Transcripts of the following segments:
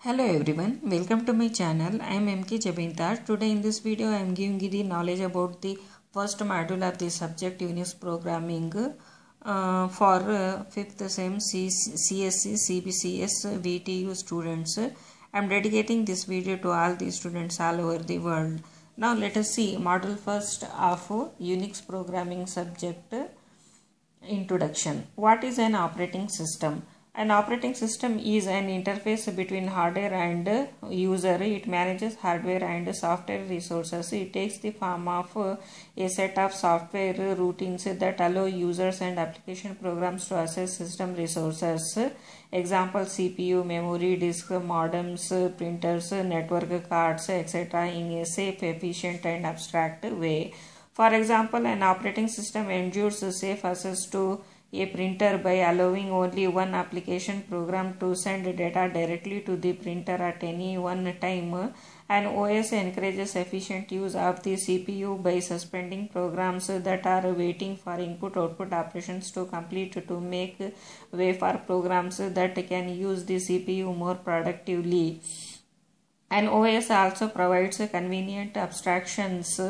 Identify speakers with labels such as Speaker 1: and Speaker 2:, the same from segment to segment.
Speaker 1: Hello everyone, welcome to my channel. I am MK Jabintar. Today in this video I am giving you the knowledge about the first module of the subject Unix programming for 5th SEM CSC CBCS VTU students. I am dedicating this video to all the students all over the world. Now let us see module first of Unix programming subject. Introduction. What is an operating system? An operating system is an interface between hardware and user. It manages hardware and software resources. It takes the form of a set of software routines that allow users and application programs to access system resources. Example: CPU, memory, disk, modems, printers, network cards, etc. in a safe, efficient and abstract way. For example, an operating system ensures safe access to a printer by allowing only one application program to send data directly to the printer at any one time. An OS encourages efficient use of the CPU by suspending programs that are waiting for input-output operations to complete to make way for programs that can use the CPU more productively. An OS also provides convenient abstractions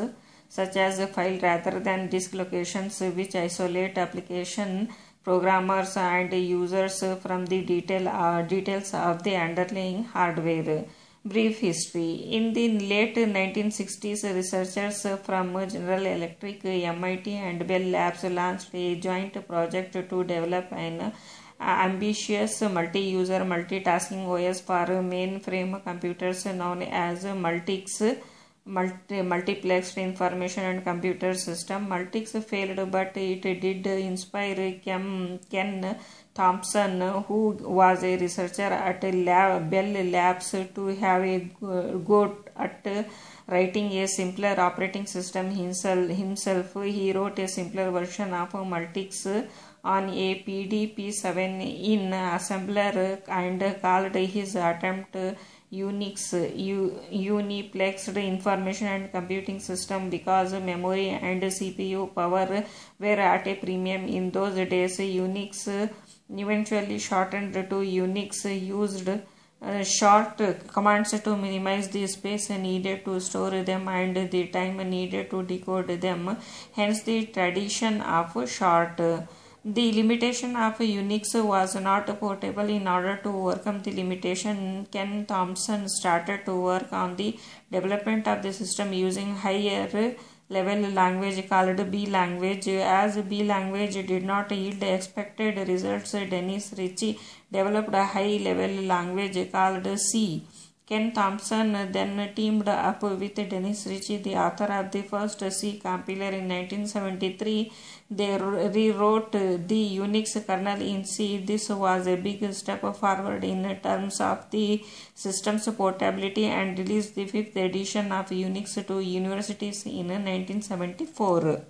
Speaker 1: such as a file rather than disk locations, which isolate application programmers and users from the details of the underlying hardware. Brief history. In the late 1960s, researchers from General Electric, MIT and Bell Labs launched a joint project to develop an ambitious multi-user multitasking OS for mainframe computers known as Multics. Multiplexed Information and Computer System. Multics failed, but it did inspire Ken Thompson, who was a researcher at Bell Labs, to have a go at writing a simpler operating system himself. He wrote a simpler version of Multics on a PDP-7 in assembler and called his attempt Unix, Uniplexed Information and Computing System, because memory and CPU power were at a premium in those days. Unix eventually shortened to Unix, used short commands to minimize the space needed to store them and the time needed to decode them, hence the tradition of short. The limitation of Unix was not portable. In order to overcome the limitation, Ken Thompson started to work on the development of the system using higher level language called B language. As B language did not yield expected results, Dennis Ritchie developed a high level language called C. Ken Thompson then teamed up with Dennis Ritchie, the author of the first C compiler, in 1973. They rewrote the Unix kernel in C. This was a big step forward in terms of the system's portability and released the 5th edition of Unix to universities in 1974.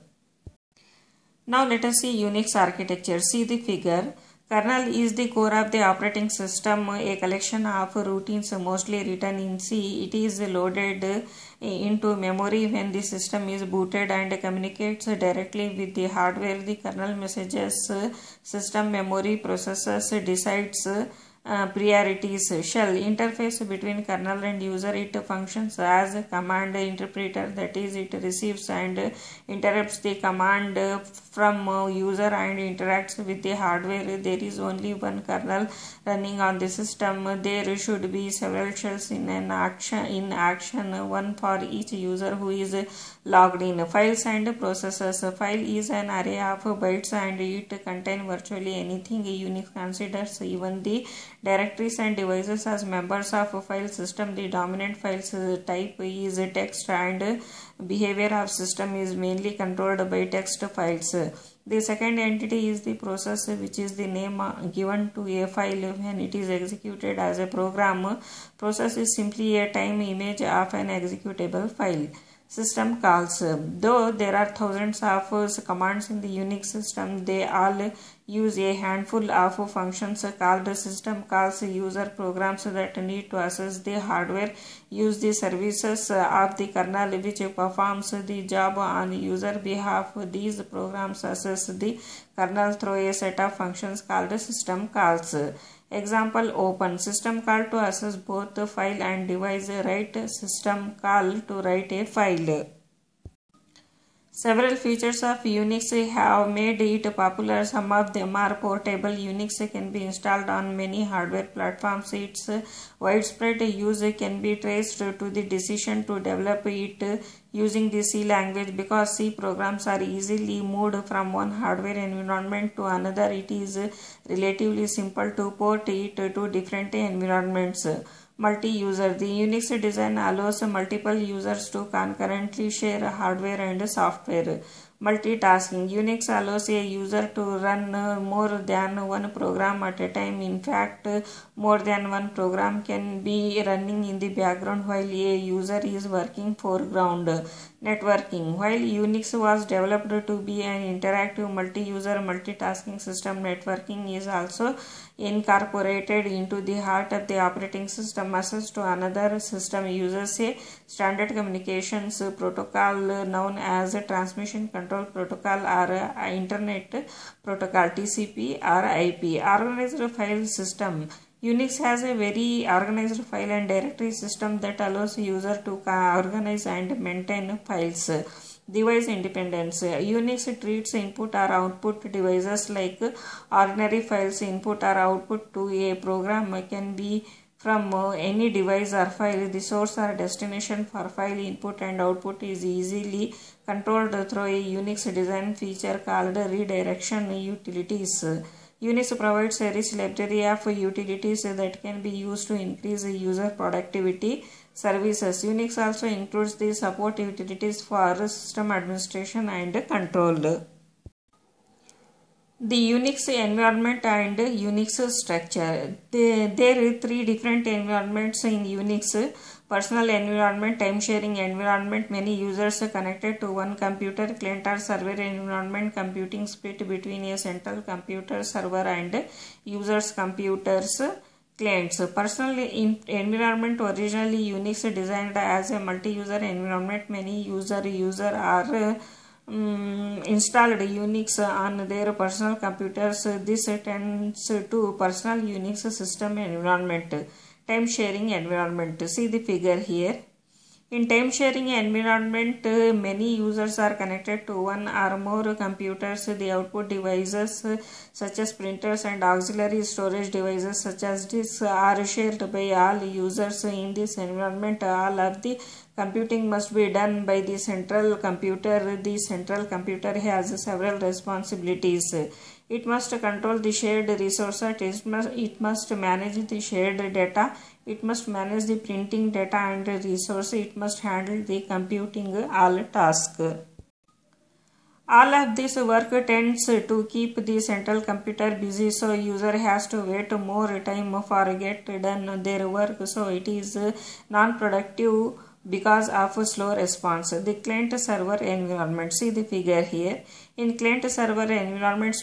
Speaker 1: Now let us see Unix architecture. See the figure. Kernel is the core of the operating system, a collection of routines mostly written in C. It is loaded into memory when the system is booted and communicates directly with the hardware. The kernel messages system memory processes, decides priorities. Shell interface between kernel and user. It functions as a command interpreter, that is, it receives and interrupts the command from user and interacts with the hardware. There is only one kernel running on the system. There should be several shells in action, one for each user who is logged in. Files and processors. File is an array of bytes and it contains virtually anything. Unix considers even the directories and devices as members of a file system. The dominant file type is text and behavior of system is mainly controlled by text files. The second entity is the process, which is the name given to a file when it is executed as a program. Process is simply a time image of an executable file. System calls. Though there are thousands of commands in the Unix system, they all use a handful of functions called system calls. User programs that need to access the hardware use the services of the kernel, which performs the job on user behalf. These programs access the kernel through a set of functions called system calls. Example open. System call to access both the file and device. Write system call to write a file. Several features of Unix have made it popular. Some of them are portable. Unix can be installed on many hardware platforms. Its widespread use can be traced to the decision to develop it using the C language. Because C programs are easily moved from one hardware environment to another, it is relatively simple to port it to different environments. Multi-user. The Unix design allows multiple users to concurrently share hardware and software. Multitasking. Unix allows a user to run more than one program at a time. In fact, more than one program can be running in the background while a user is working foreground. Networking. While Unix was developed to be an interactive multi-user multitasking system, networking is also incorporated into the heart of the operating system. Access to another system uses a standard communications protocol known as a transmission control protocol or internet protocol, TCP or IP. Organized file system. Unix has a very organized file and directory system that allows user to organize and maintain files. Device independence. Unix treats input or output devices like ordinary files. Input or output to a program can be from any device or file. The source or destination for file input and output is easily controlled through a Unix design feature called redirection utilities. Unix provides a rich library of utilities that can be used to increase user productivity. Services. Unix also includes the support utilities for system administration and control. The Unix environment and Unix structure. There are three different environments in Unix. Personal environment, time-sharing environment, many users are connected to one computer, client or server environment, computing split between a central computer server and users' computers. Clients. Personal environment. Originally Unix designed as a multi-user environment. Many users are installed Unix on their personal computers. This tends to personal Unix system environment. Time sharing environment. See the figure here. In time sharing environment, many users are connected to one or more computers. The output devices such as printers and auxiliary storage devices such as disks are shared by all users in this environment. All of the computing must be done by the central computer. The central computer has several responsibilities. It must control the shared resources. It must manage the shared data. It must manage the printing data and resource. It must handle the computing all tasks. All of this work tends to keep the central computer busy, so user has to wait more time for get done their work, so it is non-productive because of slow response. The client server environment. See the figure here. In client server environment,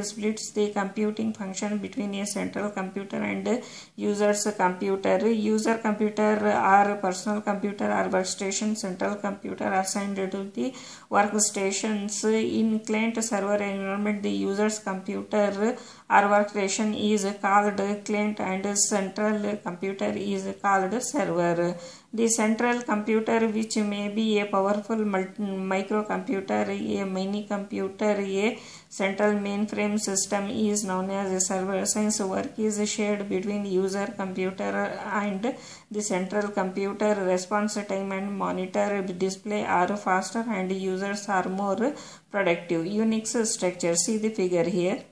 Speaker 1: splits the computing function between a central computer and user's computer. User computer or personal computer or workstation, central computer assigned to the workstations. In client server environment, the user's computer or workstation is called client and central computer is called server. The central computer, which may be a powerful microcomputer, a mini computer, a central mainframe system, is known as a server. Since work is shared between user computer and the central computer, response time and monitor display are faster and users are more productive. Unix structure. See the figure here.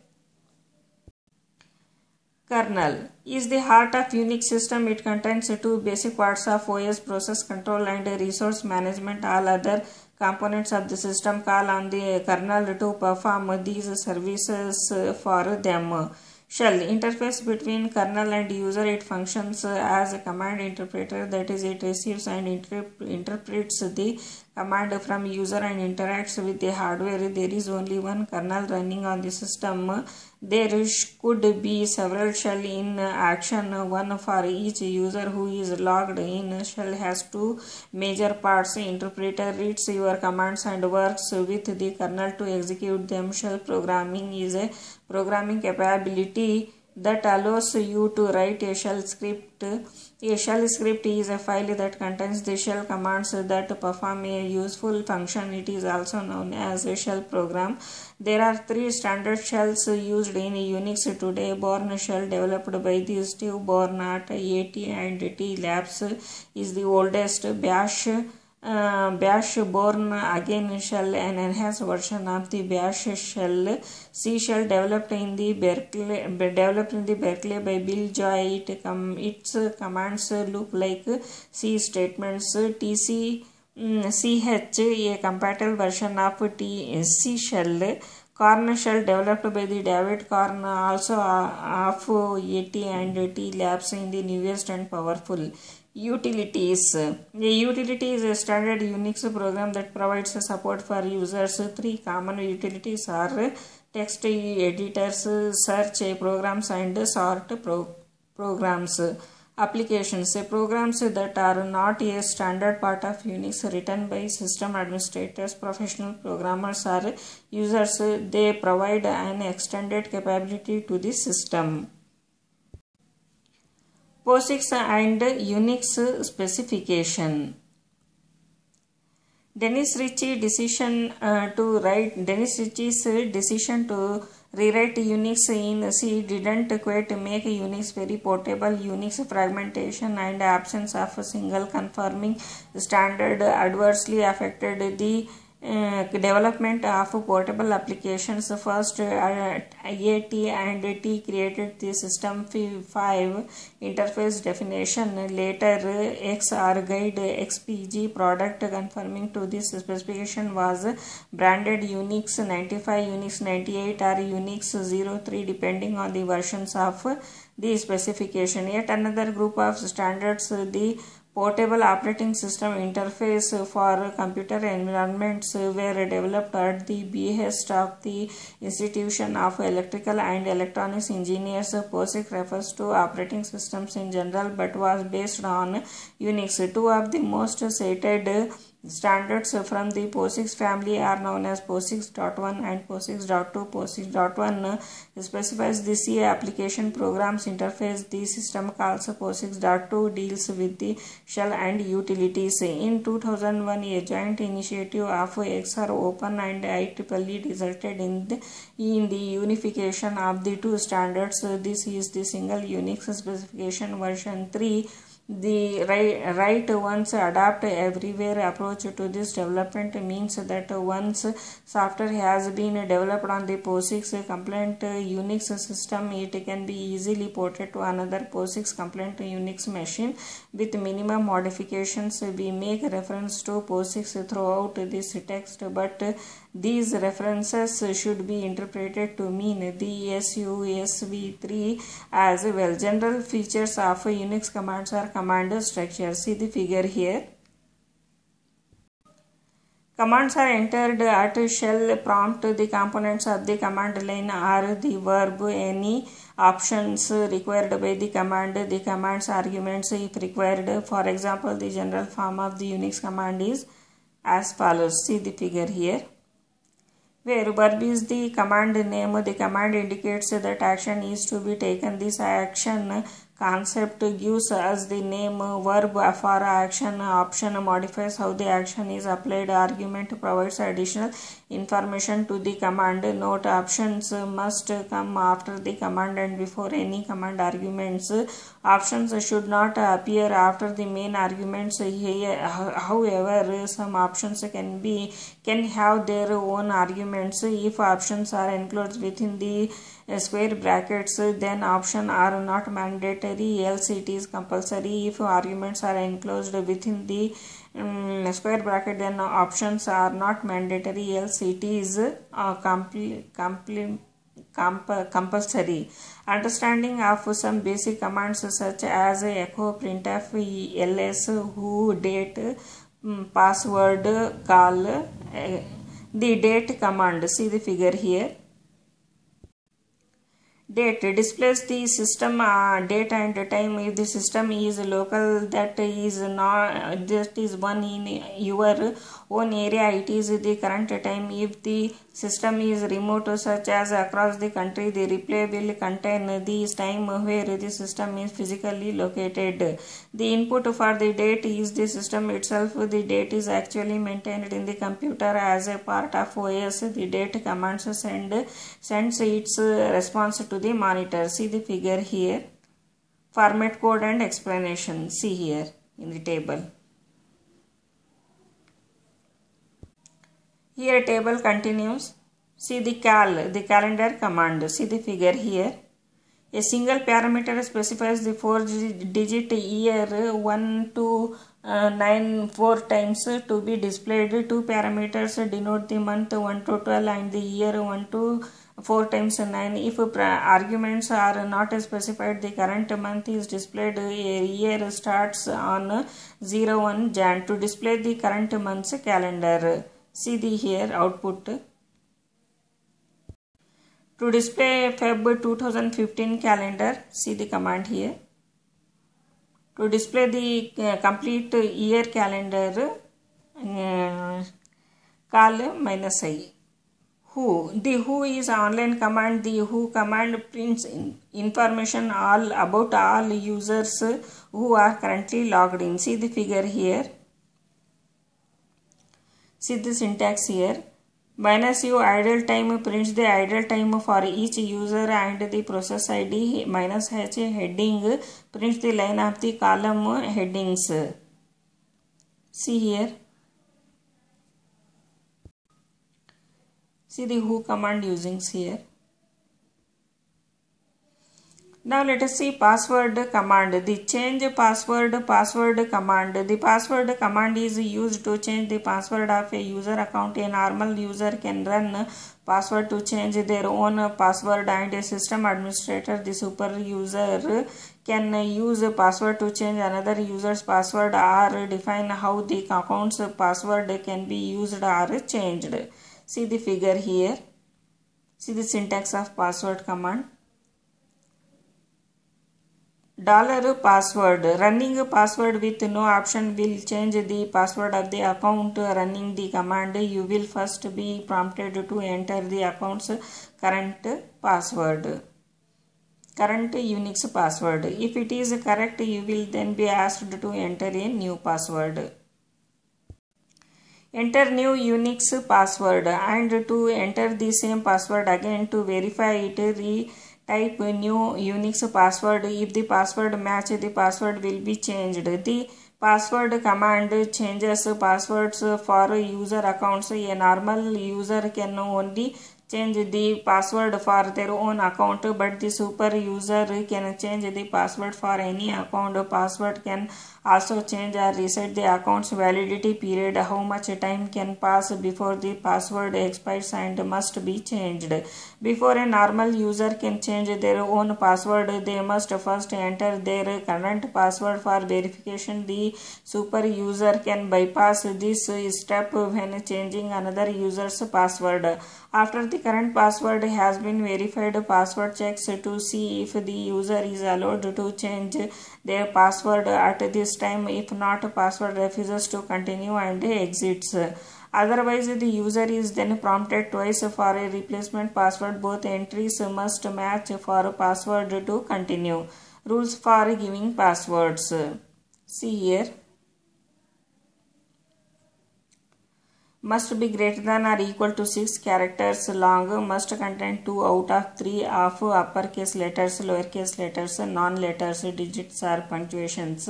Speaker 1: Kernel is the heart of Unix system. It contains two basic parts of OS, process control and resource management. All other components of the system call on the kernel to perform these services for them. Shell interface between kernel and user. It functions as a command interpreter, that is, it receives and interprets the command from user and interacts with the hardware. There is only one kernel running on the system. There could be several shell in action, one for each user who is logged in. Shell has two major parts. Interpreter reads your commands and works with the kernel to execute them. Shell programming is a programming capability that allows you to write a shell script. A shell script is a file that contains the shell commands that perform a useful function. It is also known as a shell program. There are three standard shells used in Unix today. Bourne shell, developed by the Steve Bourne at AT&T Labs, is the oldest. Bash Bourne again shell, an enhanced version of the Bash shell. C shell, developed in the Berkeley by Bill Joy. Its commands look like C statements. CH, a compatible version of C shell. Korn shell, developed by the David Korn, also of AT&T Labs, in the newest and powerful. Utilities. A utility is a standard Unix program that provides support for users. Three common utilities are text editors, search programs, and sort programs. Applications. Programs that are not a standard part of Unix, written by system administrators, professional programmers, or users. They provide an extended capability to the system. POSIX and Unix specification. Dennis Ritchie's decision to rewrite Unix in C didn't quite make Unix very portable. Unix fragmentation and absence of a single conforming standard adversely affected the development of portable applications. First, AT&T created the System 5 interface definition. Later, XRGuide XPG product conforming to this specification was branded Unix 95, Unix 98, or Unix 03 depending on the versions of the specification. Yet another group of standards, the Portable Operating System Interface for Computer Environments, were developed at the behest of the Institution of Electrical and Electronics Engineers. POSIX refers to operating systems in general but was based on Unix. Two of the most cited standards from the POSIX family are known as POSIX.1 and POSIX.2. POSIX.1 specifies the C application programs interface. The system calls POSIX.2 deals with the shell and utilities. In 2001, a joint initiative of XR Open and IEEE resulted in the unification of the two standards. This is the single Unix specification version 3. The write once adapt everywhere approach to this development means that once software has been developed on the POSIX compliant Unix system, it can be easily ported to another POSIX compliant Unix machine with minimum modifications. We make reference to POSIX throughout this text, but these references should be interpreted to mean the SUSV3 as well. General features of Unix commands are command structure. See the figure here. Commands are entered at shell prompt. The components of the command line are the verb, any options required by the command's arguments if required. For example, the general form of the Unix command is as follows. See the figure here. Where verb is the command name, the command indicates that action is to be taken. This action concept gives us the name. Verb for action. Option modifies how the action is applied. Argument provides additional information to the command. Note: options must come after the command and before any command arguments. Options should not appear after the main arguments. However, some options can have their own arguments. If options are enclosed within the square brackets, then options are not mandatory, else it is compulsory. If arguments are enclosed within the square bracket, then options are not mandatory, else it is compulsory. Understanding of some basic commands such as echo, printf, ls, who, date, password call the date command. See the figure here. Date displays the system date and time. If the system is local, that is one in your own area, it is the current time. If the system is remote, such as across the country, the replay will contain the time where the system is physically located. The input for the date is the system itself. The date is actually maintained in the computer as a part of OS. The date commands sends its response to the monitor. See the figure here. Format code and explanation. See here in the table. Here table continues. See the calendar command. See the figure here. A single parameter specifies the 4-digit year 1 to 9 4 times to be displayed. Two parameters denote the month 1 to 12 and the year 1 to 4 times 9. If arguments are not specified, the current month is displayed. A year starts on 01 Jan to display the current month's calendar. See the here output. To display Feb 2015 calendar, see the command here. To display the complete year calendar, call -i. Who. The who is online command. The who command prints information about all users who are currently logged in. See the figure here. See the syntax here. -u idle time prints the idle time for each user and the process ID. -h heading prints the line of the column headings. See here. See the who command using here. Now let us see password command. The change password command. The password command is used to change the password of a user account. A normal user can run password to change their own password, and a system administrator, the super user, can use password to change another user's password or define how the account's password can be used or changed. See the figure here. See the syntax of password command. $password. Running a password with no option will change the password of the account. Running the command, you will first be prompted to enter the account's current password, current Unix password. If it is correct, you will then be asked to enter a new password. Enter new Unix password, and to enter the same password again to verify it, type new Unix password. If the password matches, the password will be changed. The password command changes passwords for user accounts. A normal user can only change the password for their own account, but the super user can change the password for any account. Password can also change or reset the account's validity period. How much time can pass before the password expires and must be changed. Before a normal user can change their own password, they must first enter their current password for verification. The super user can bypass this step when changing another user's password. After the current password has been verified, password checks to see if the user is allowed to change their password at this time. If not, password refuses to continue and exits. Otherwise, the user is then prompted twice for a replacement password. Both entries must match for password to continue. Rules for giving passwords. See here. Must be greater than or equal to 6 characters long. Must contain 2 out of 3 of uppercase letters, lowercase letters, non-letters, digits or punctuations.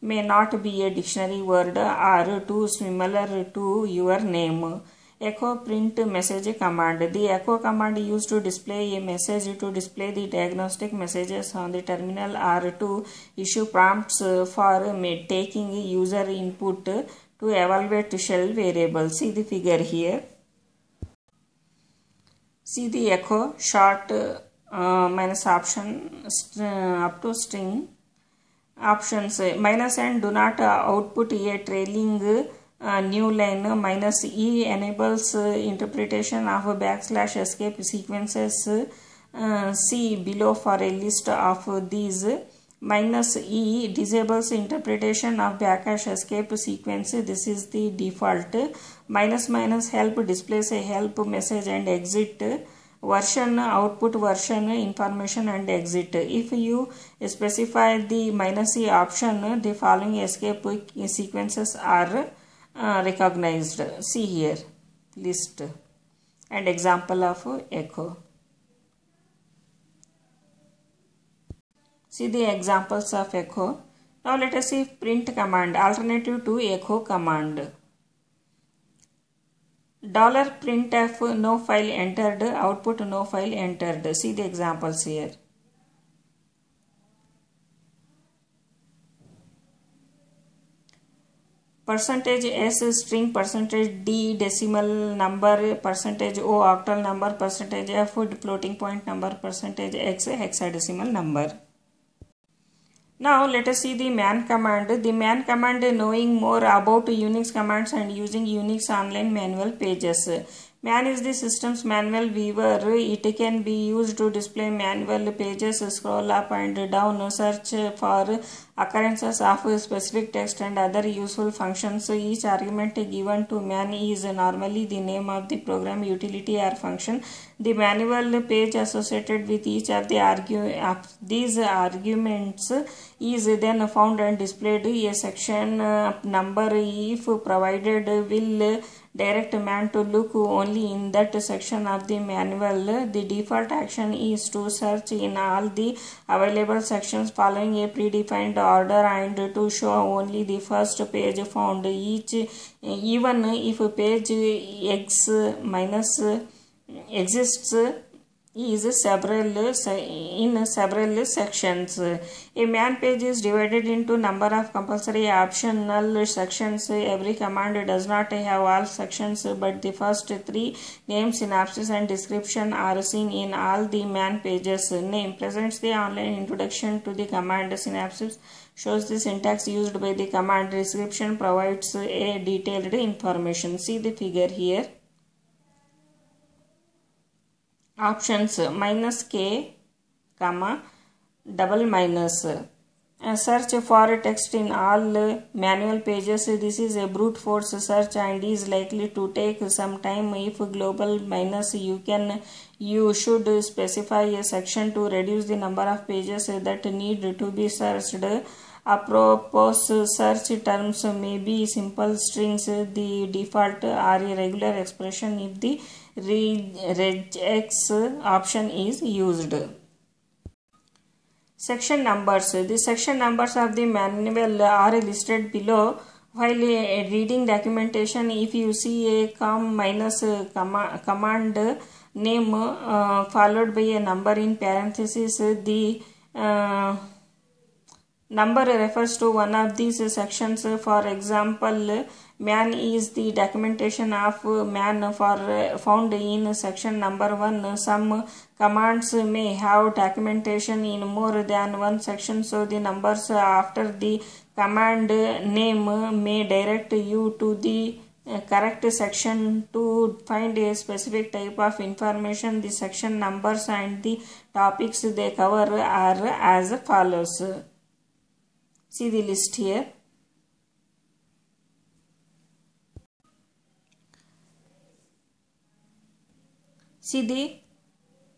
Speaker 1: May not be a dictionary word or too similar to your name. Echo print message command. The echo command used to display a message to display the diagnostic messages on the terminal or to issue prompts for taking user input to evaluate shell variables. See the figure here. See the echo short minus option up to string options. Minus and do not output a trailing new line minus E enables interpretation of backslash escape sequences. See below for a list of these. Minus E disables interpretation of backslash escape sequence. This is the default. Minus minus help displays a help message and exit. Version output version information and exit. If you specify the minus E option, the following escape sequences are recognized. See here list and example of echo. See the examples of echo. Now let us see print command, alternative to echo command. $printf no file entered, output no file entered. See the examples here. Percentage S string, percentage D decimal number, percentage O octal number, percentage F floating point number, percentage X hexadecimal number. Now let us see the man command. The man command, knowing more about Unix commands and using Unix online manual pages. Man is the system's manual viewer. It can be used to display manual pages, scroll up and down, search for occurrences of specific text and other useful functions. Each argument given to man is normally the name of the program, utility or function. The manual page associated with each of these arguments is then found and displayed. A section number, if provided, will direct man to look only in that section of the manual. The default action is to search in all the available sections following a predefined order and to show only the first page found. Even if page X minus exists is several sections. A man page is divided into number of compulsory optional sections. Every command does not have all sections, but the first three, name, synopsis and description, are seen in all the man pages. Name presents the online introduction to the command. Synopsis shows the syntax used by the command. Description provides a detailed information. See the figure here. Options minus K, comma, double minus. Search for text in all manual pages. This is a brute force search and is likely to take some time. If global minus, you should specify a section to reduce the number of pages that need to be searched. Apropos, search terms may be simple strings. The default are a regular expression if the regex option is used. Section numbers. The section numbers of the manual are listed below. While reading documentation, if you see a com minus command name followed by a number in parentheses, the number refers to one of these sections. For example, man is the documentation of man found in section number 1. Some commands may have documentation in more than one section, so the numbers after the command name may direct you to the correct section. To find a specific type of information, the section numbers and the topics they cover are as follows. See the list here. See the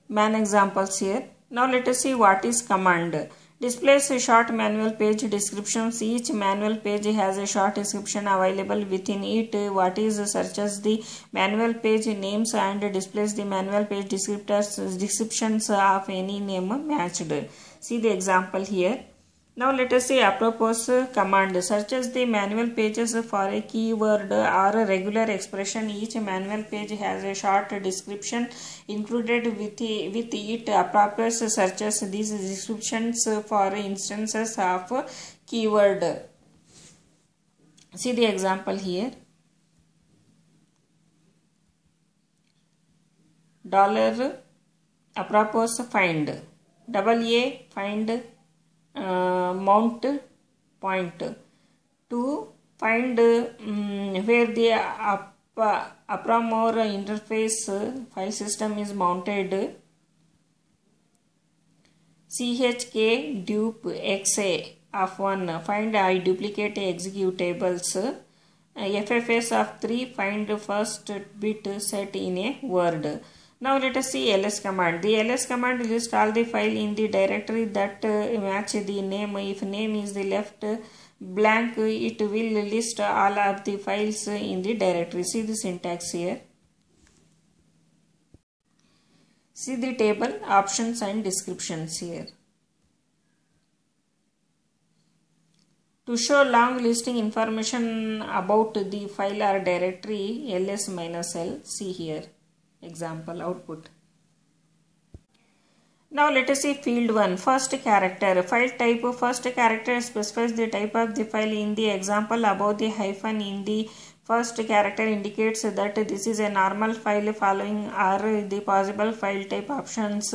Speaker 1: man examples here. Now let us see what is command. Displays a short manual page descriptions. Each manual page has a short description available within it. What is searches the manual page names and displays the manual page descriptions of any name matched. See the example here. Now let us see apropos command. Searches the manual pages for a keyword or a regular expression. Each manual page has a short description included with it. Apropos searches these descriptions for instances of keyword. See the example here. $apropos find. find mount point to Find where the Apramore interface file system is mounted. chk dupe xa of 1. Find I duplicate executables. FFS of 3. Find first bit set in a word. Now let us see ls command. The ls command lists all the file in the directory that match the name. If name is the left blank, it will list all of the files in the directory. See the syntax here. See the table, options and descriptions here. To show long listing information about the file or directory, ls-l, see here. Example output. Now let us see field 1, first character. File type. First character specifies the type of the file. In the example above, the hyphen in the first character indicates that this is a normal file. Following are the possible file type options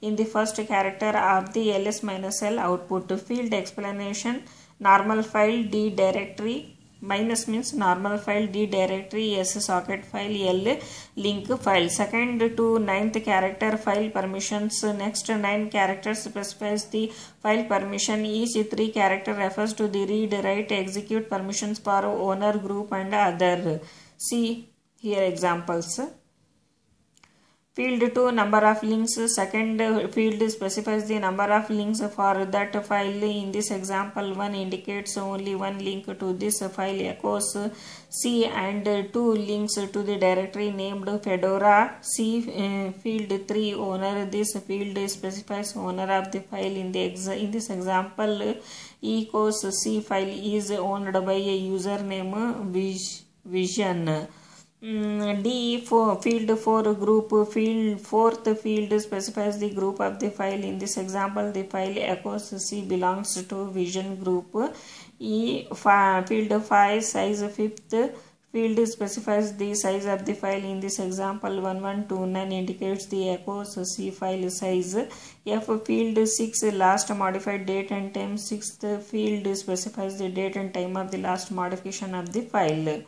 Speaker 1: in the first character of the ls-l output. Field explanation. Normal file, D directory. Minus means normal file, D directory, S socket file, L link file. Second to 9th character file permissions. Next 9 characters specifies the file permission. Each 3 character refers to the read, write, execute permissions for owner, group and other. See here examples. Field 2, number of links. Second field specifies the number of links for that file. In this example, 1 indicates only 1 link to this file, echoes C, and 2 links to the directory named Fedora. See field 3, owner. This field specifies owner of the file. In this example, echoes C file is owned by a username Vision. D field 4, group. Fourth field specifies the group of the file. In this example, the file echoes C belongs to Vision group. Field 5, size. Fifth field specifies the size of the file. In this example, 1129 indicates the echoes C file size. F field 6, last modified date and time. Sixth field specifies the date and time of the last modification of the file.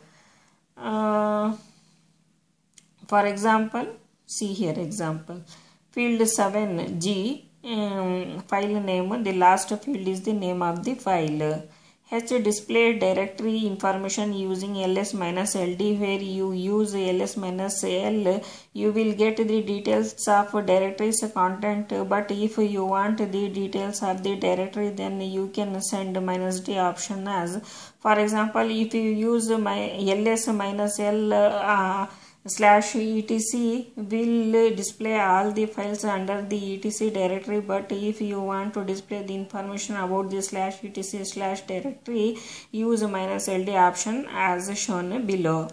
Speaker 1: For example, see here example. Field 7, G, file name. The last field is the name of the file. H, display directory information using ls-ld. Where you use ls-l, you will get the details of directory's content, but if you want the details of the directory, then you can send -d option as. For example, if you use ls-l /etc will display all the files under the etc directory, but if you want to display the information about the /etc/ directory, use -ld option as shown below.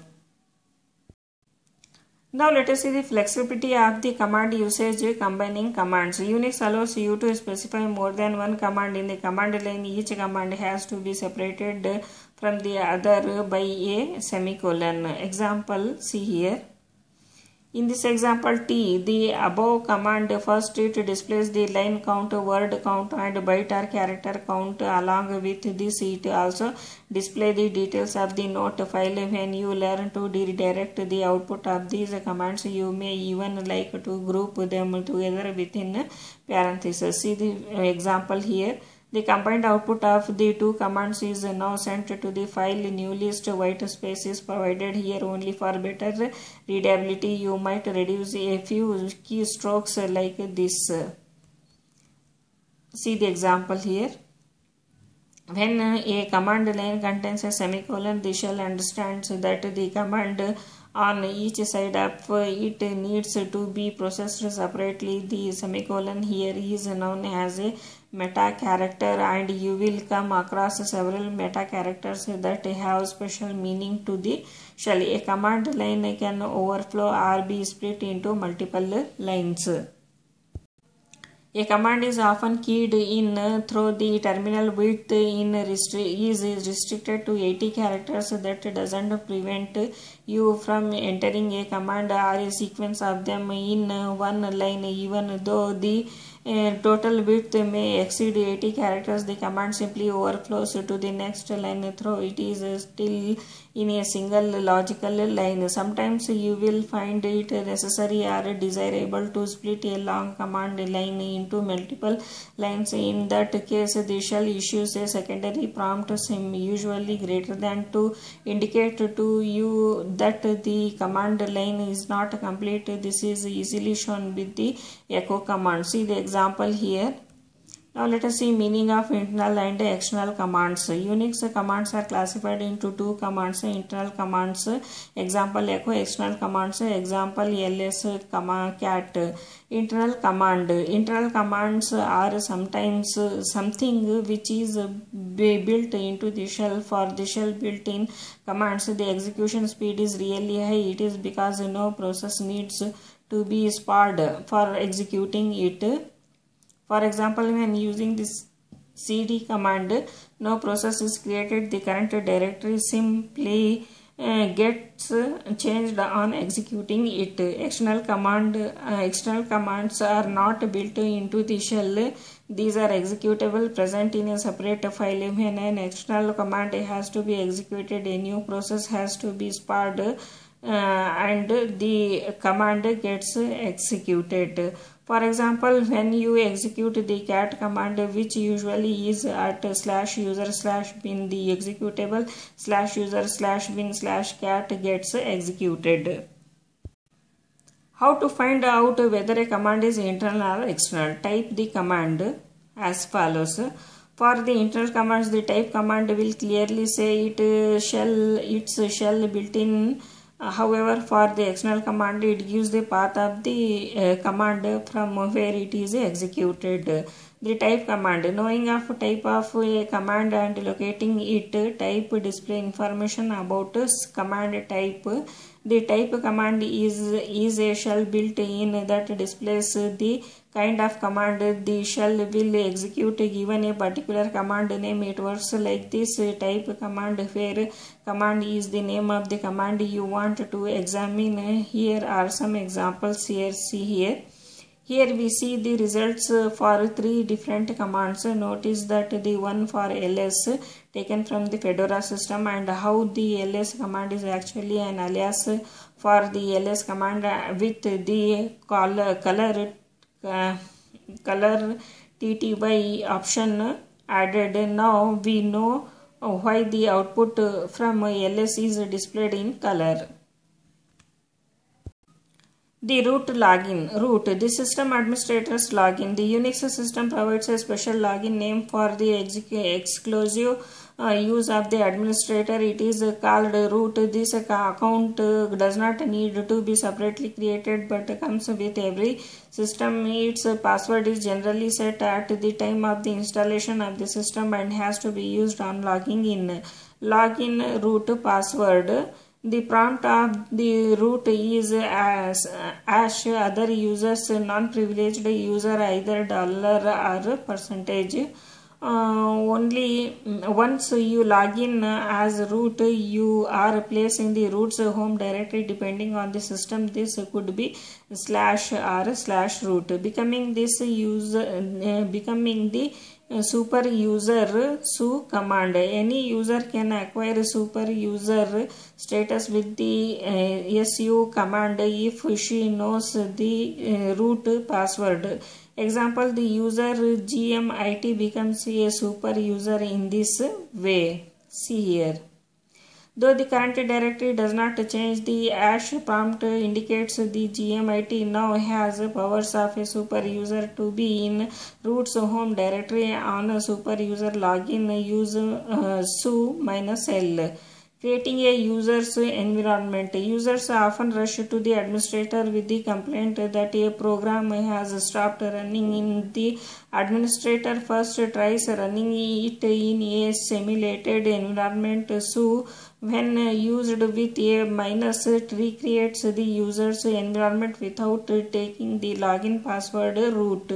Speaker 1: Now let us see the flexibility of the command usage combining commands. Unix allows you to specify more than one command in the command line. Each command has to be separated from the other by a semicolon. Example, see here. In this example T, the above command first it displays the line count, word count and byte or character count. Along with this, it also display the details of the note file. When you learn to redirect the output of these commands, you may even like to group them together within parentheses. See the example here. The combined output of the two commands is now sent to the file. New list white space is provided here only for better readability. You might reduce a few keystrokes like this. See the example here. When a command line contains a semicolon, the shell understands that the command on each side of it needs to be processed separately. The semicolon here is known as a meta character, and you will come across several meta characters that have special meaning to the shell. A command line can overflow or be split into multiple lines. A command is often keyed in through the terminal. Width is restricted to 80 characters. That doesn't prevent you from entering a command or a sequence of them in one line, even though the total width may exceed 80 characters, the command simply overflows to the next line though it is still in a single logical line. Sometimes you will find it necessary or desirable to split a long command line into multiple lines. In that case, the shell issues a secondary prompt sim, usually greater than, to indicate to you that the command line is not complete. This is easily shown with the echo command. See the example here. Now let us see meaning of internal and external commands. Unix commands are classified into two commands: internal commands, example echo; external commands, example ls, cat. Internal commands are sometimes something which is built into the shell. For the shell built-in commands, the execution speed is really high. It is because no process needs to be spared for executing it. For example, when using this cd command, no process is created. The current directory simply gets changed on executing it. External commands are not built into the shell. These are executable present in a separate file. When an external command has to be executed, a new process has to be spared and the command gets executed. For example, when you execute the cat command, which usually is at /user/bin, the executable /user/bin/cat gets executed. How to find out whether a command is internal or external? Type the command as follows. For the internal commands, the type command will clearly say its shell built-in. However, for the external command, it gives the path of the command from where it is executed. The type command. Knowing of type of a command and locating it, type display information about command type. The type command is a shell built in that displays the kind of command the shell will execute given a particular command name. It works like this: type command, where command is the name of the command you want to examine. Here are some examples. See here. Here we see the results for three different commands. Notice that the one for ls taken from the Fedora system, and how the ls command is actually an alias for the ls command with the color tty option added. Now we know why the output from ls is displayed in color. The root login. Root, the system administrator's login. The Unix system provides a special login name for the exclusive use of the administrator. It is called root. This account does not need to be separately created but comes with every system. Its password is generally set at the time of the installation of the system and has to be used on logging in. Login root password. The prompt of the root is as other users, non-privileged user, either $or %. Only once you log in as root, you are placing the root's home directory depending on the system. This could be / or /root. Becoming the super user su command. Any user can acquire super user status with the su command if she knows the root password. Example, the user gmit becomes a super user in this way. See here. Though the current directory does not change, the # prompt indicates the gmit now has powers of a super user. To be in root's home directory on a super user login, use su-l. Creating a user's environment. Users often rush to the administrator with the complaint that a program has stopped running. In the administrator first tries running it in a simulated environment. Su, when used with a -, recreates the user's environment without taking the login password root.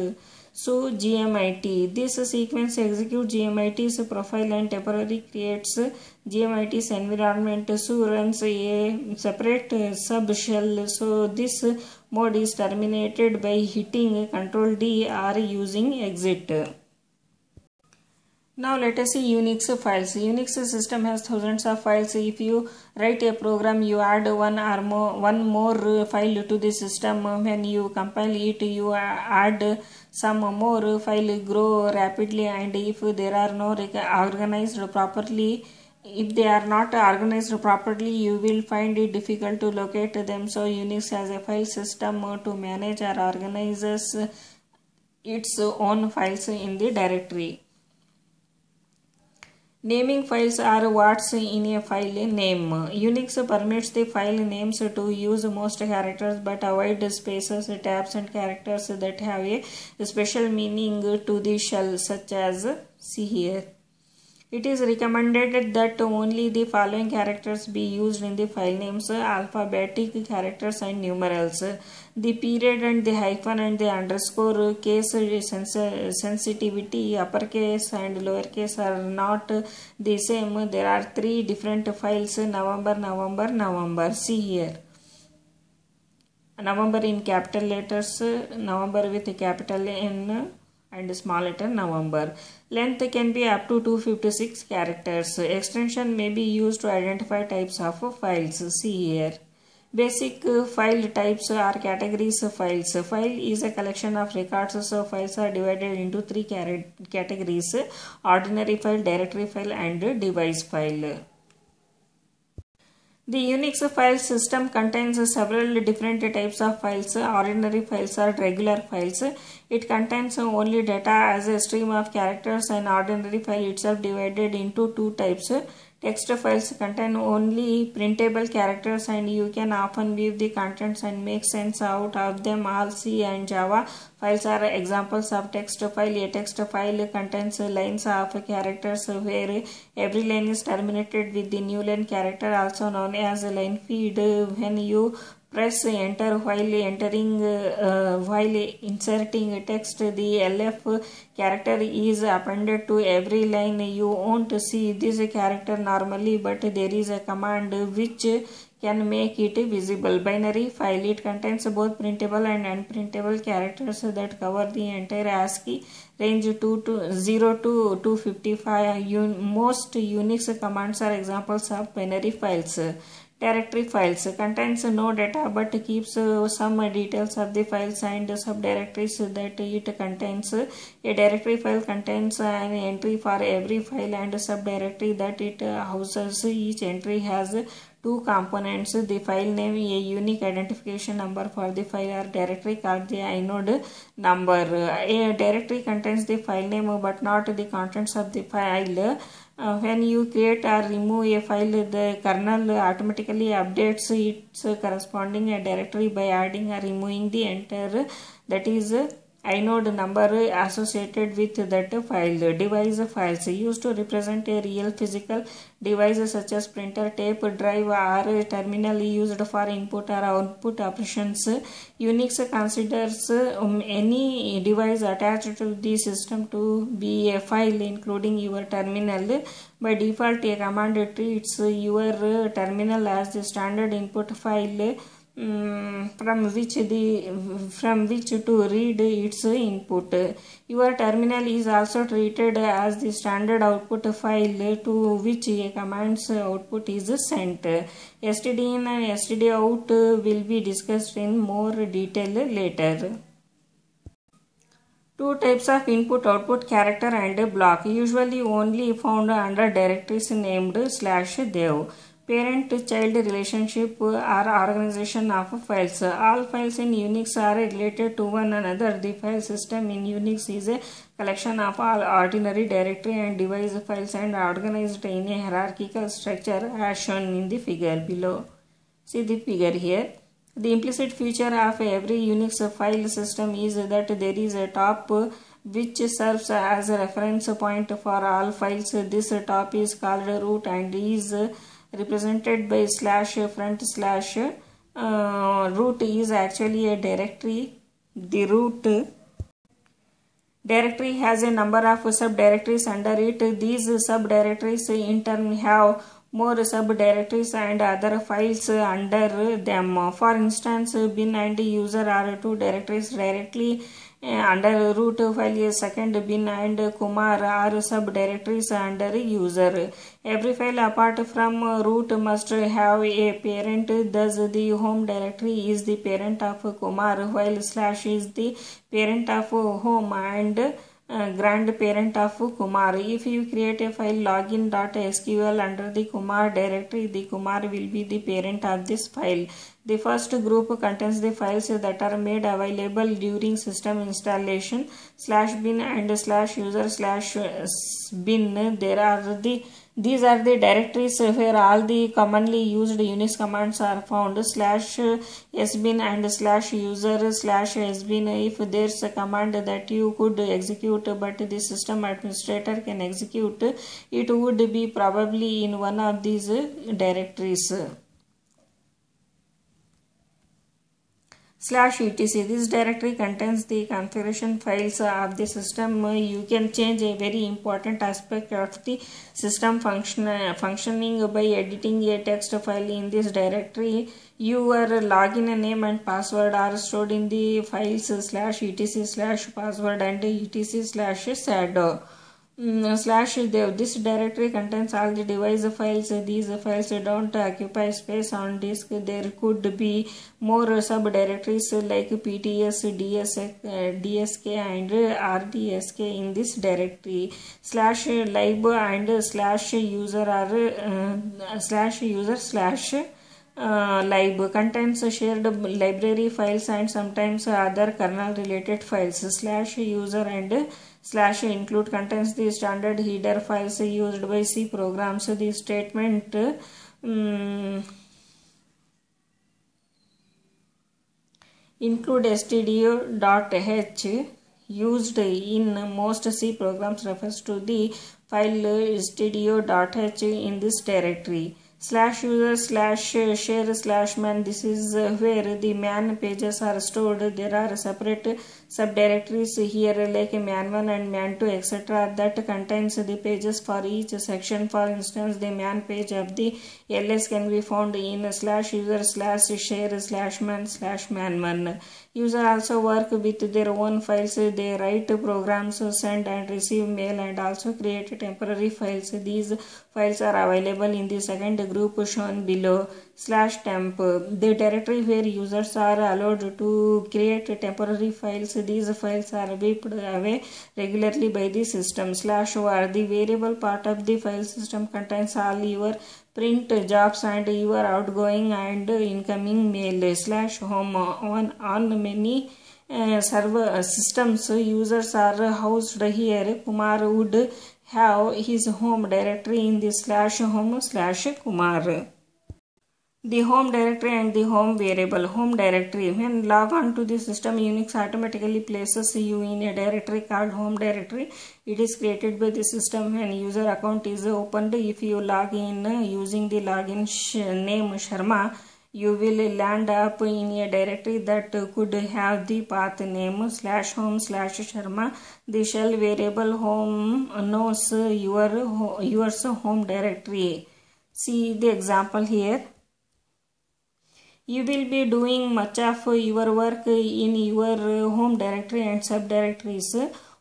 Speaker 1: So gmit. This sequence executes gmit's profile and temporarily creates gmit's environment. So runs a separate subshell. So this mode is terminated by hitting Ctrl D or using exit. Now let us see Unix files. Unix system has thousands of files. If you write a program, you add one more file to the system. When you compile it, you add some more file, grow rapidly, and if there are no organized properly, if they are not organized properly, you will find it difficult to locate them. So Unix has a file system to manage or organizes its own files in the directory. Naming files are what's in a file name. Unix permits the file names to use most characters but avoid spaces, tabs and characters that have a special meaning to the shell, such as see here. It is recommended that only the following characters be used in the file names: alphabetic characters and numerals. The period and the hyphen and the underscore case sensitivity, uppercase and lowercase, are not the same. There are three different files: November. See here. November in capital letters, November with a capital N and small letter November. Length can be up to 256 characters. Extension may be used to identify types of files. See here. Basic file types are categories files. File is a collection of records, so files are divided into three categories: ordinary file, directory file, and device file. The Unix file system contains several different types of files. Ordinary files are regular files. It contains only data as a stream of characters. An ordinary file itself divided into two types. Text files contain only printable characters and you can often view the contents and make sense out of them. All C and Java files are examples of text file. A text file contains lines of characters where every line is terminated with the new line character, also known as line feed. When you press enter while inserting text, the LF character is appended to every line. You won't see this character normally, but there is a command which can make it visible. Binary file. It contains both printable and unprintable characters that cover the entire ASCII range 0 to 255. Most Unix commands are examples of binary files. Directory files contains no data but keeps some details of the files and subdirectories that it contains. A directory file contains an entry for every file and subdirectory that it houses. Each entry has two components: the file name, a unique identification number for the file or directory called the inode number. A directory contains the file name but not the contents of the file. When you create or remove a file, the kernel automatically updates its corresponding directory by adding or removing the entire, that is, inode number associated with that file. Device files used to represent a real physical device such as printer, tape, drive, or terminal used for input or output operations. Unix considers any device attached to the system to be a file, including your terminal. By default, a command treats your terminal as the standard input file from which to read its input. Your terminal is also treated as the standard output file to which a command's output is sent. stdin and stdout will be discussed in more detail later. Two types of input-output: character and block, usually only found under directories named /dev. Parent-child relationship or organization of files. All files in Unix are related to one another. The file system in Unix is a collection of all ordinary directory and device files and organized in a hierarchical structure as shown in the figure below. See the figure here. The implicit feature of every Unix file system is that there is a top which serves as a reference point for all files. This top is called root and is represented by /front/. Root is actually a directory. The root Directory has a number of subdirectories under it. These subdirectories in turn have more subdirectories and other files under them. For instance, bin and user are two directories directly under root file. Second, bin and Kumar are subdirectories under user. Every file apart from root must have a parent. Thus, the home directory is the parent of Kumar, while slash is the parent of home and grandparent of Kumar. If you create a file login.sql under the Kumar directory, the Kumar will be the parent of this file. The first group contains the files that are made available during system installation. /bin and /user/bin. These are the directories where all the commonly used Unix commands are found. /sbin and /user/sbin. If there's a command that you could execute but the system administrator can execute, it would be probably in one of these directories. /etc. This directory contains the configuration files of the system. You can change a very important aspect of the system functioning by editing a text file in this directory. Your login name and password are stored in the files /etc/password and etc/shadow. This directory contains all the device files. These files don't occupy space on disk. There could be more subdirectories like PTS, DSK and RDSK in this directory. /lib and /user are /user/lib contains shared library files and sometimes other kernel related files. /user and /include contains the standard header files used by C programs. The statement include stdio.h used in most C programs refers to the file stdio.h in this directory. /user/share/man. This is where the man pages are stored. There are separate subdirectories here like man1 and man2 etc. that contains the pages for each section. For instance, the man page of the ls can be found in /user/share/man/man1. User also work with their own files. They write programs, send and receive mail and also create temporary files. These files are available in the second group shown below. /temp. The directory where users are allowed to create temporary files. These files are wiped away regularly by the system. /var. The variable part of the file system contains all your print jobs and your outgoing and incoming mail. /home. On many server systems, users are housed here. Kumar would have his home directory in the /home/Kumar. The home directory and the home variable. Home directory. When log on to the system, Unix automatically places you in a directory called home directory. It is created by the system when user account is opened. If you log in using the login name Sharma, you will land up in a directory that could have the path name /home/Sharma. The shell variable home knows yours home directory. See the example here. You will be doing much of your work in your home directory and subdirectories.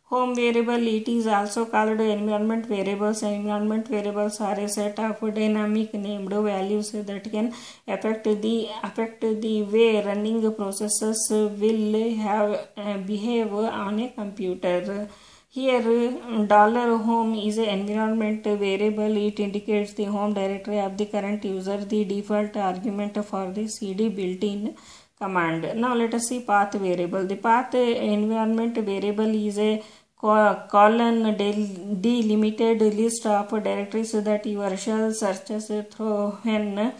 Speaker 1: Home variable, it is also called environment variables. Environment variables are a set of dynamic named values that can affect the way running processes will behave on a computer. Here, $home is an environment variable. It indicates the home directory of the current user, the default argument for the cd built-in command. Now let us see path variable. The path environment variable is a colon delimited list of directories that your shell searches through when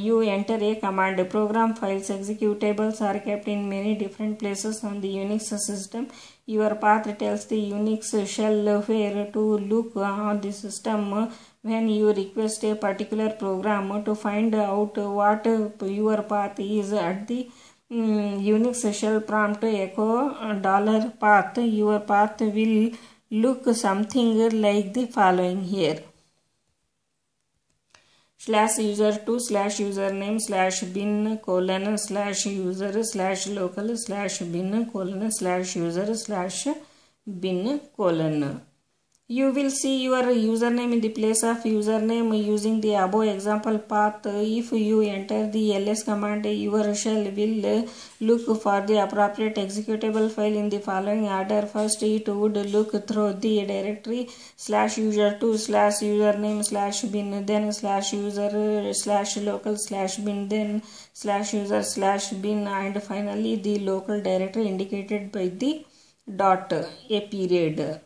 Speaker 1: you enter a command. Program files executables are kept in many different places on the Unix system. Your path tells the Unix shell where to look on the system when you request a particular program. To find out what your path is at the Unix shell prompt echo $path. Your path will look something like the following here. /user2 /username /bin :/user /local /bin :/user /bin . You will see your username in the place of username using the above example path. If you enter the ls command, your shell will look for the appropriate executable file in the following order. First, it would look through the directory /user2 /username /bin, then /user /local /bin, then /user /bin, and finally the local directory indicated by the dot, a period.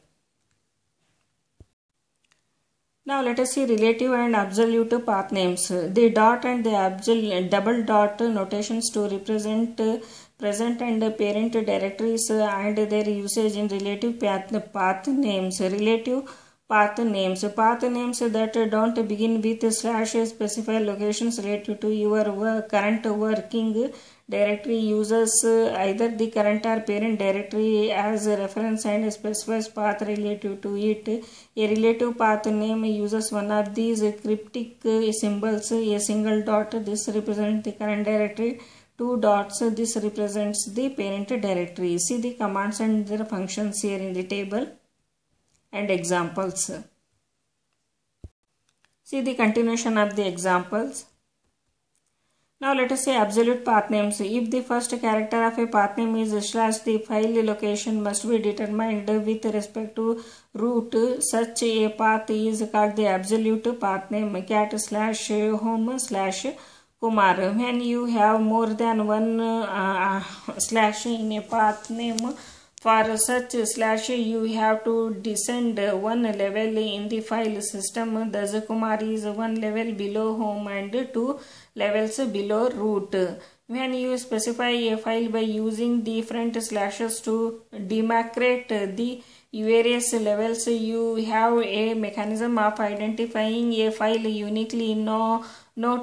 Speaker 1: Now let us see relative and absolute path names. The dot and the double dot notations to represent present and parent directories and their usage in relative path names. Relative path names that don't begin with slash specify locations related to your current working directory uses either the current or parent directory as a reference and specifies path relative to it. A relative path name uses one of these cryptic symbols, a single dot, this represents the current directory, two dots, this represents the parent directory. See the commands and their functions here in the table and examples. See the continuation of the examples. Now let us say absolute path names. If the first character of a path name is /, the file location must be determined with respect to root. Such a path is called the absolute path name. Cat /home /Kumar. When you have more than one slash in a path name, for such slash you have to descend one level in the file system. Thus Kumar is one level below home and two levels below root. When you specify a file by using different slashes to demarcate the various levels, you have a mechanism of identifying a file uniquely. No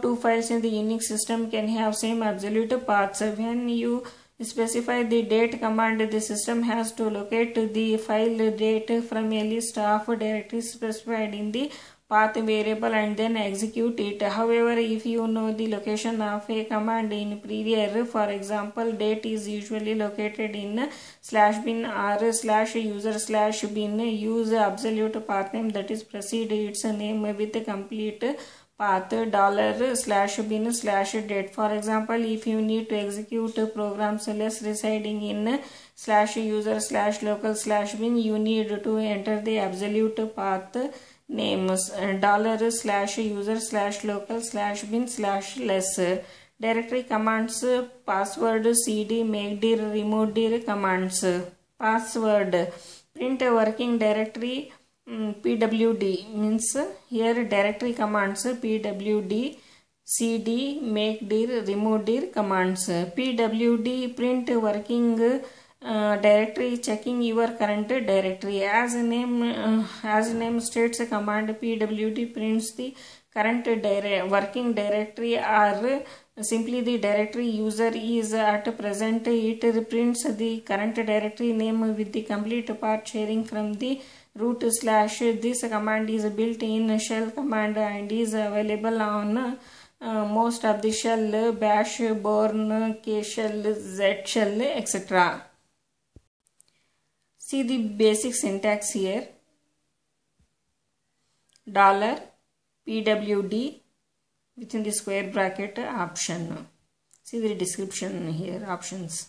Speaker 1: two files in the Unix system can have same absolute paths. When you specify the date command, the system has to locate the file date from a list of directories specified in the path variable and then execute it. However, if you know the location of a command in prior, for example, date is usually located in /bin or /user /bin, use absolute path name that is precede its name with a complete path $bin/date. For example, if you need to execute programs less residing in /user /local /bin, you need to enter the absolute path names $/user /local /bin /less. Directory commands, password, cd, make dir, remove dir commands. Password, print working directory, pwd means here directory commands, pwd, cd, make dir, remove dir commands. Pwd, print working directory, checking your current directory. As name states, command pwd prints the current working directory or simply the directory user is at present. It prints the current directory name with the complete path sharing from the root slash. This command is built in shell command and is available on most of the shell, bash, bourne, k shell, z shell, etc. See the basic syntax here. $pwd within the square bracket option. See the description here, options.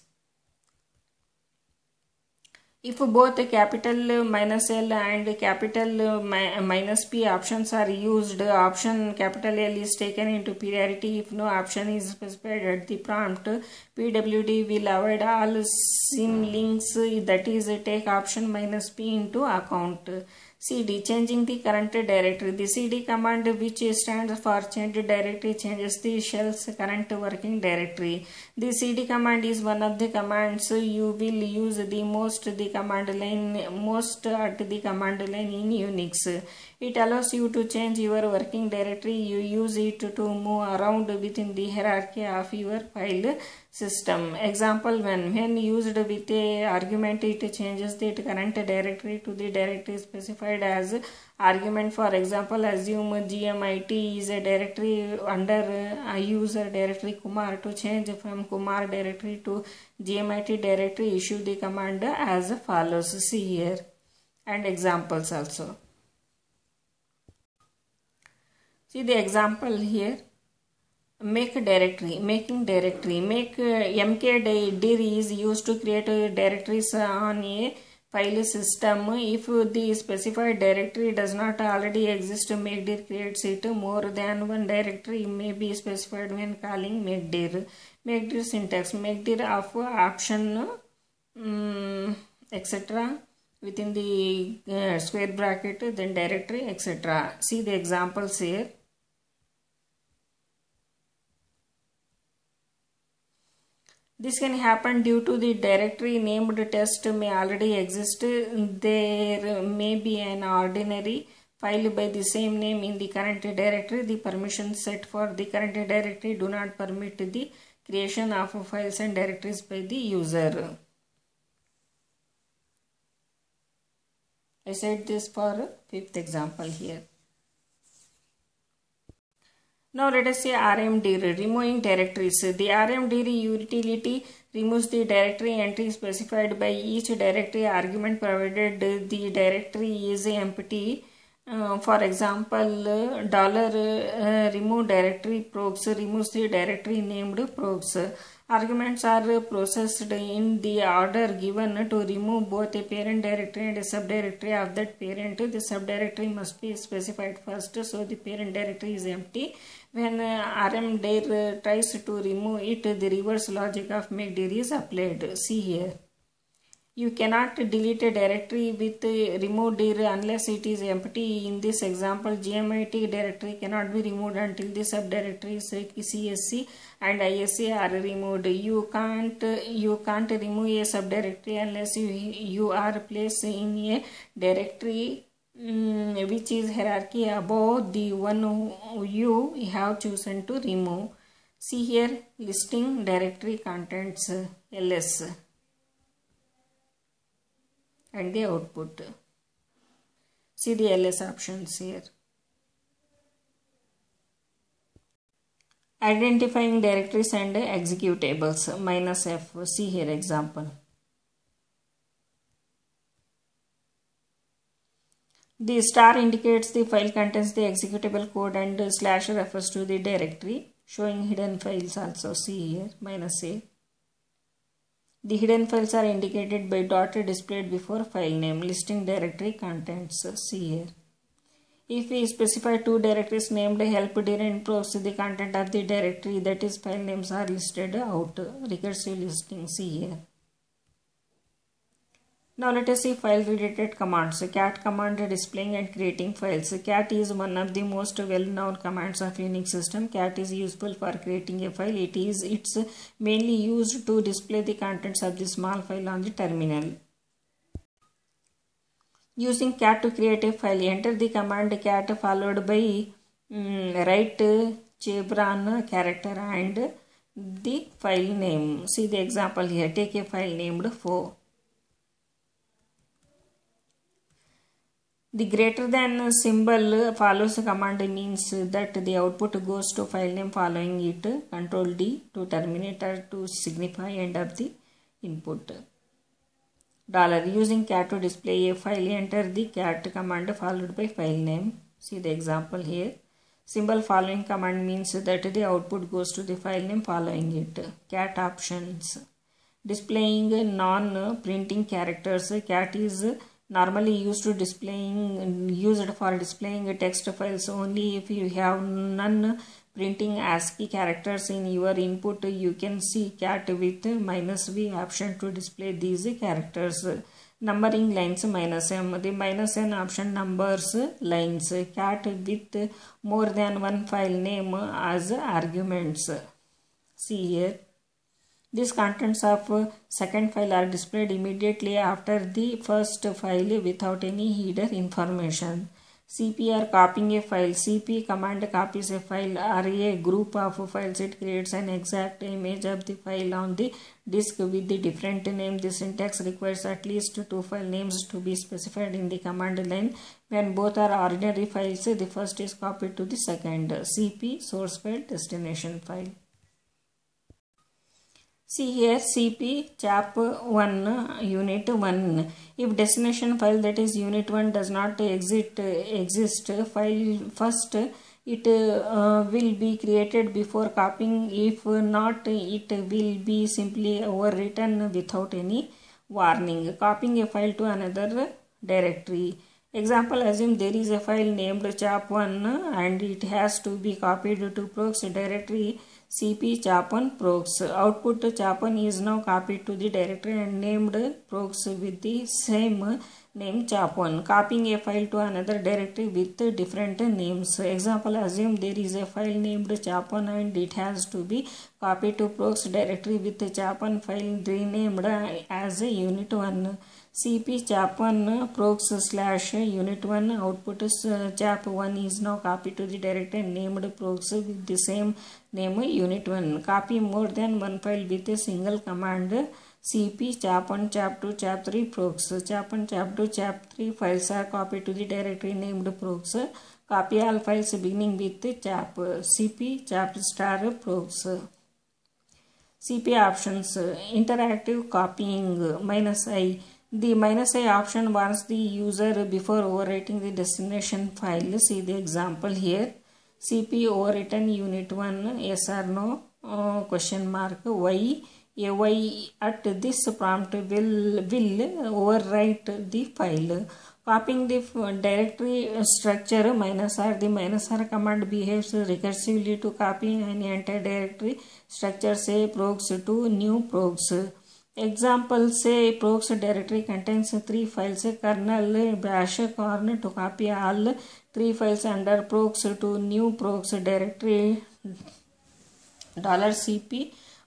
Speaker 1: If both capital -L and capital -P options are used, option capital L is taken into priority. If no option is specified at the prompt, pwd will avoid all symlinks, that is take option -P into account. cd, changing the current directory. The cd command, which stands for change directory, changes the shell's current working directory. The cd command is one of the commands you will use the most at the command line in Unix. It allows you to change your working directory. You use it to move around within the hierarchy of your file system. Example 1. When used with a argument, it changes the current directory to the directory specified as argument. For example, assume GMIT is a directory under a user directory Kumar. To change from Kumar directory to GMIT directory, issue the command as follows. See here and examples also. See the example here. Make directory. Making directory. Mkdir is used to create directories on a file system. If the specified directory does not already exist, makedir creates it. More than one directory may be specified when calling makedir. Makedir syntax. Makedir of option etc. within the square bracket, then directory etc. See the examples here. This can happen due to the directory named test may already exist. There may be an ordinary file by the same name in the current directory. The permissions set for the current directory do not permit the creation of files and directories by the user. I said this for fifth example here. Now let us say rmdir, removing directories. The rmdir utility removes the directory entry specified by each directory argument provided the directory is empty. For example, $remove directory procs removes the directory named procs. Arguments are processed in the order given to remove both a parent directory and a subdirectory of that parent. The subdirectory must be specified first, so the parent directory is empty. When rmdir tries to remove it, the reverse logic of makedir is applied. See here. You cannot delete a directory with remove dir unless it is empty. In this example, GMIT directory cannot be removed until the subdirectories CSC and ISC are removed. You can't remove a subdirectory unless you are placed in a directory which is hierarchy above the one you have chosen to remove. See here, listing directory contents ls and the output. See the ls options here. Identifying directories and executables -f. See here example. The star indicates the file contains the executable code and slash refers to the directory, showing hidden files also. See here -a. The hidden files are indicated by dot displayed before file name, listing directory contents. See here. If we specify two directories named helpdir and procs, the content of the directory, that is file names, are listed out. Recursive listing. See here. Now let us see file related commands. Cat command displaying and creating files. Cat is one of the most well-known commands of Unix system. Cat is useful for creating a file. It's mainly used to display the contents of the small file on the terminal. Using cat to create a file, enter the command cat followed by write chevron character and the file name. See the example here. Take a file named 4. The greater than symbol follows the command means that the output goes to file name following it. Control D to terminate or to signify end of the input. Using cat to display a file, enter the cat command followed by file name. See the example here. Symbol following command means that the output goes to the file name following it. Cat options. Displaying non-printing characters. Cat is normally used for displaying text files only. If you have non-printing ASCII characters in your input, you can see cat with -v option to display these characters. Numbering lines -m. The -n option numbers lines. Cat with more than one file name as arguments. See here. These contents of second file are displayed immediately after the first file without any header information. CPR copying a file. CP command copies a file or a group of files. It creates an exact image of the file on the disk with the different name. The syntax requires at least two file names to be specified in the command line. When both are ordinary files, the first is copied to the second. CP source file, destination file. See here, CP chap 1 unit 1. If destination file, that is unit 1, does not exist file first, it will be created before copying. If not, it will be simply overwritten without any warning. Copying a file to another directory. Example, assume there is a file named chap1 and it has to be copied to procs directory cp chap1 procs. Output chap1 is now copied to the directory and named procs with the same name chap1. Copying a file to another directory with different names. Example, assume there is a file named chap1 and it has to be copied to procs directory with chap1 file renamed as unit1. CP chap1 procs / unit1. Output chap1 is now copied to the directory and named procs with the same name unit1. Copy more than one file with a single command. CP chap1 chap2 chap3 procs. Chap1 chap2 chap3 files are copied to the directory named procs. Copy all files beginning with chap. CP chap star procs. CP options. Interactive copying -i. The -i option warns the user before overwriting the destination file. See the example here. CP overwritten unit1 yes or no question mark y. A y at this prompt will overwrite the file. Copying the directory structure -r. The -r command behaves recursively to copy an entire directory structure, say procs to new procs. Example, say procs directory contains 3 files, kernel bash corn. To copy all 3 files under procs to new procs directory $cp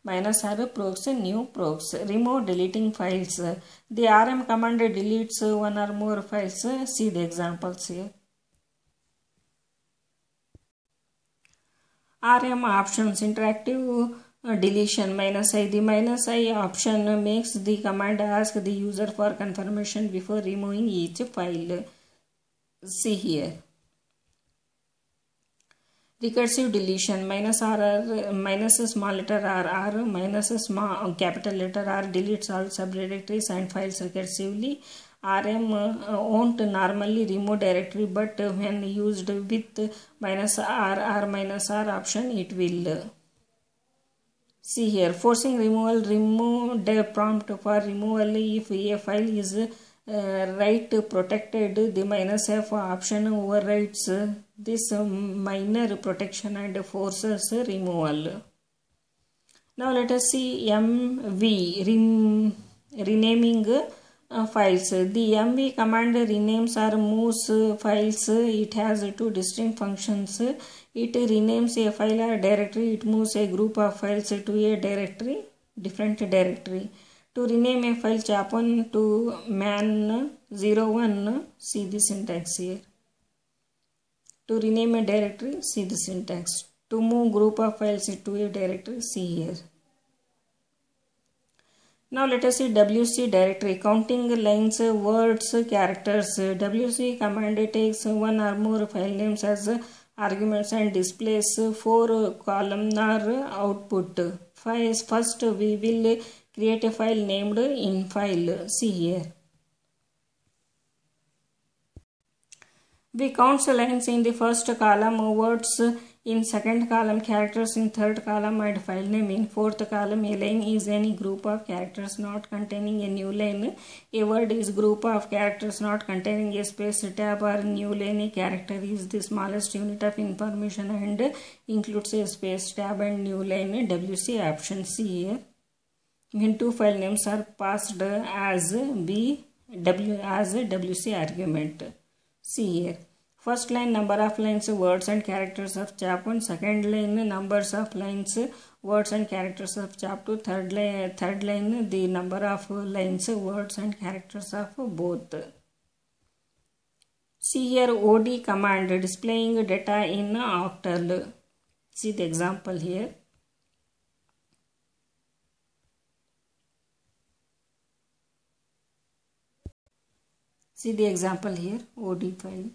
Speaker 1: -r procs new procs. Remove deleting files. The rm command deletes one or more files. See the examples here. RM options. Interactive deletion -i. The -i option makes the command ask the user for confirmation before removing each file. See here. Recursive deletion small letter r small capital letter R deletes all subdirectories and files recursively. RM won't normally remove directory, but when used with -r option, it will. See here, forcing removal. Remove the prompt for removal if a file is write protected. The -f option overrides this minor protection and forces removal. Now let us see mv renaming files. The mv command renames or moves files. It has two distinct functions. It renames a file or directory. It moves a group of files to a directory, different directory. To rename a file chap1 to man01, see the syntax here. To rename a directory, see the syntax. To move group of files to a directory, see here. Now let us see WC directory. Counting lines, words, characters. WC command takes one or more file names as arguments and displays 4 columnar output. First we will create a file named infile. See here. We count lines in the first column, words in second column, characters in third column, and file name in fourth column. A line is any group of characters not containing a new line. A word is group of characters not containing a space, tab, or new line. A character is the smallest unit of information and includes a space, tab, and new line. WC option. See here. When two file names are passed as WC argument. See here. First line, number of lines, words and characters of chap1. Second line, numbers of lines, words and characters of chap2. Third line, the number of lines, words and characters of both. See here OD command displaying data in octal. See the example here. See the example here, OD file.